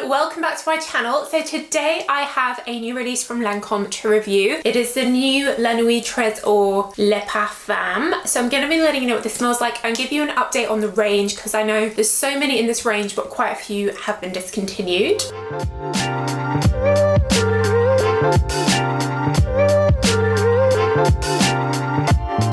welcome back to my channel. So today I have a new release from Lancome to review. It is the new NUIT TRESOR Le PARFUM. So I'm going to be letting you know what this smells like and give you an update on the range, because I know there's so many in this range but quite a few have been discontinued.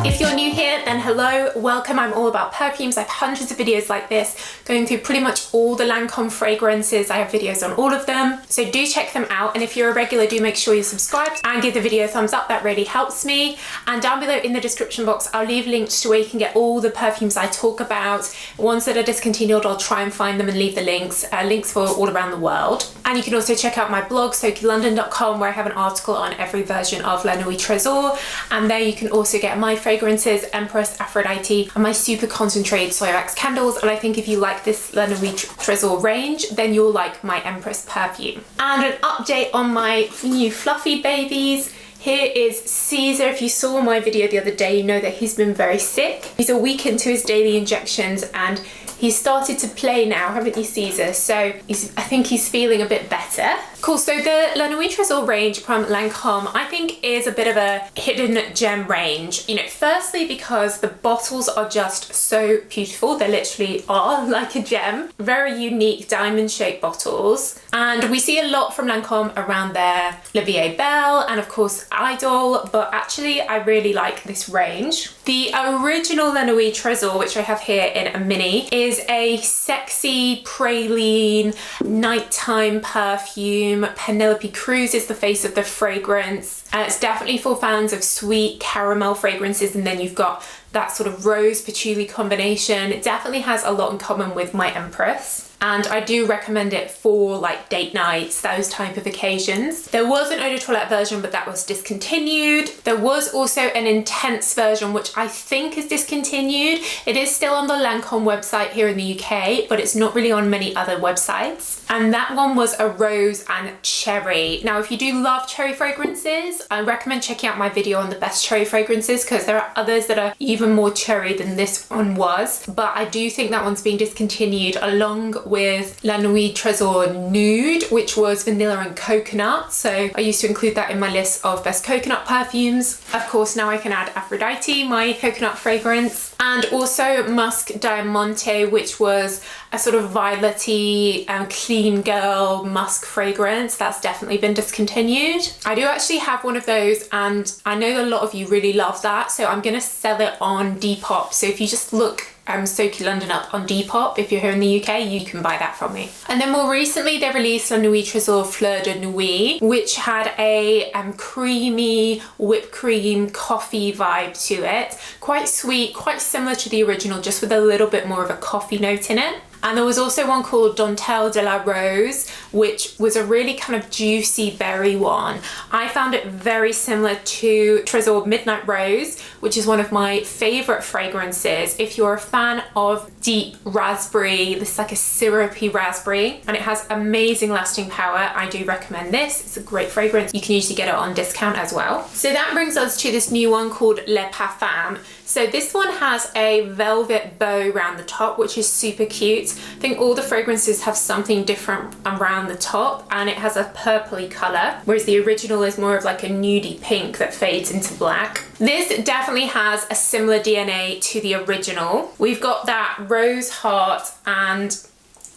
If you're new here, then hello, welcome. I'm all about perfumes. I have hundreds of videos like this going through pretty much all the Lancome fragrances. I have videos on all of them, so do check them out. And if you're a regular, do make sure you're subscribed and give the video a thumbs up. That really helps me. And down below in the description box, I'll leave links to where you can get all the perfumes I talk about. Ones that are discontinued, I'll try and find them and leave the links for all around the world. And you can also check out my blog, SokiLondon.com, where I have an article on every version of NUIT TRESOR. And there you can also get my fragrances, Empress, Aphrodite, and my super concentrated soy wax candles. And I think if you like this NUIT TRESOR range, then you'll like my Empress perfume. And an update on my new fluffy babies. Here is Caesar. If you saw my video the other day, you know that he's been very sick. He's a week into his daily injections and he's started to play now, haven't you, Caesar? So I think he's feeling a bit better. Cool, so the NUIT TRESOR range from Lancome, I think is a bit of a hidden gem range. You know, firstly because the bottles are just so beautiful. They literally are like a gem. Very unique diamond-shaped bottles. And we see a lot from Lancome around their La Vie Belle and of course Idol, but actually I really like this range. The original NUIT TRESOR, which I have here in a mini, is a sexy praline nighttime perfume. Penelope Cruz is the face of the fragrance. It's definitely for fans of sweet caramel fragrances, and then you've got that sort of rose patchouli combination. It definitely has a lot in common with my Empress. And I do recommend it for like date nights, those type of occasions. There was an eau de toilette version, but that was discontinued. There was also an intense version, which I think is discontinued. It is still on the Lancome website here in the UK, but it's not really on many other websites. And that one was a rose and cherry. Now, if you do love cherry fragrances, I recommend checking out my video on the best cherry fragrances, because there are others that are even more cherry than this one was. But I do think that one's being discontinued, along with NUIT TRESOR Nude, which was vanilla and coconut. So I used to include that in my list of best coconut perfumes. Of course, now I can add Aphrodite, my coconut fragrance, and also Musk Diamante, which was a sort of violet-y, clean girl musk fragrance. That's definitely been discontinued. I do actually have one of those, and I know a lot of you really love that, so I'm gonna sell it on Depop. So if you just look Soki London up on Depop, if you're here in the UK, you can buy that from me. And then more recently they released NUIT TRESOR Fleur de Nuit, which had a creamy whipped cream coffee vibe to it. Quite sweet, quite similar to the original, just with a little bit more of a coffee note in it. And there was also one called Dentelle de la Rose, which was a really kind of juicy berry one. I found it very similar to TRESOR Midnight Rose, which is one of my favorite fragrances. If you're a fan of deep raspberry, this is like a syrupy raspberry, and it has amazing lasting power, I do recommend this. It's a great fragrance. You can usually get it on discount as well. So that brings us to this new one called Le Parfum. So this one has a velvet bow around the top, which is super cute. I think all the fragrances have something different around the top, and it has a purpley color, whereas the original is more of like a nudie pink that fades into black. This definitely has a similar DNA to the original. We've got that rose heart and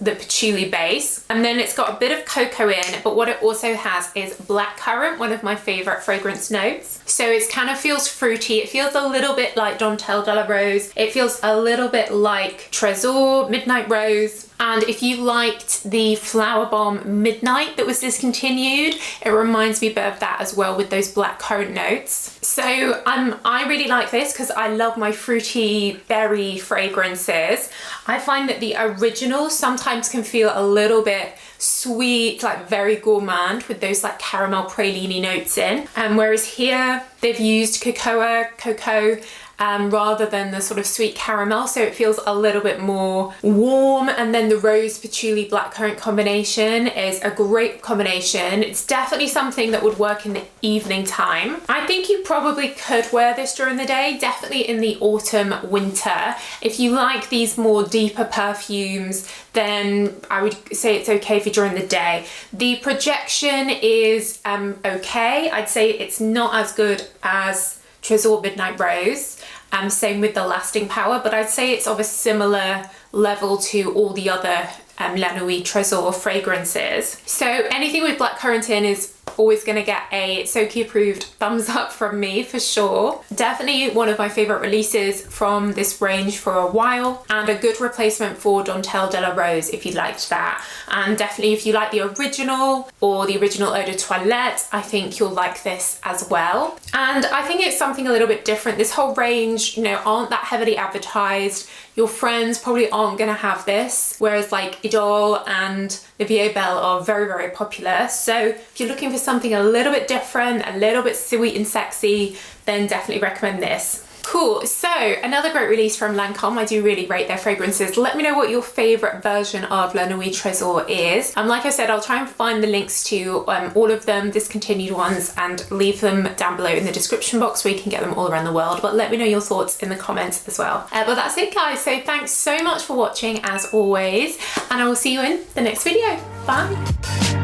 the patchouli base, and then it's got a bit of cocoa in, but what it also has is blackcurrant, one of my favorite fragrance notes. So it kind of feels fruity. It feels a little bit like Dentelle de la Rose. It feels a little bit like TRESOR Midnight Rose. And if you liked the Flower Bomb Midnight that was discontinued, it reminds me a bit of that as well, with those blackcurrant notes. So I really like this because I love my fruity berry fragrances. I find that the original sometimes can feel a little bit sweet, like very gourmand, with those like caramel praline notes in. Whereas here they've used cocoa rather than the sort of sweet caramel, so it feels a little bit more warm. And then the rose patchouli blackcurrant combination is a great combination. It's definitely something that would work in the evening time. I think you probably could wear this during the day, definitely in the autumn winter. If you like these more deeper perfumes, then I would say it's okay for during the day. The projection is okay. I'd say it's not as good as Tresor Midnight Rose. Same with the lasting power, but I'd say it's of a similar level to all the other NUIT TRESOR fragrances. So anything with blackcurrant in is always going to get a Soki approved thumbs up from me for sure. Definitely one of my favorite releases from this range for a while, and a good replacement for Dentelle de la Rose if you liked that. And definitely if you like the original or the original Eau de Toilette, I think you'll like this as well. And I think it's something a little bit different. This whole range, you know, aren't that heavily advertised. Your friends probably aren't going to have this, whereas like Idole and the Vie Belle are very, very popular. So if you're looking for something a little bit different, a little bit sweet and sexy, then definitely recommend this. Cool, so another great release from LANCOME. I do really rate their fragrances. Let me know what your favorite version of NUIT TRESOR is. Like I said, I'll try and find the links to all of them, discontinued ones, and leave them down below in the description box where you can get them all around the world. But let me know your thoughts in the comments as well. But that's it, guys. So thanks so much for watching as always, and I will see you in the next video. Bye.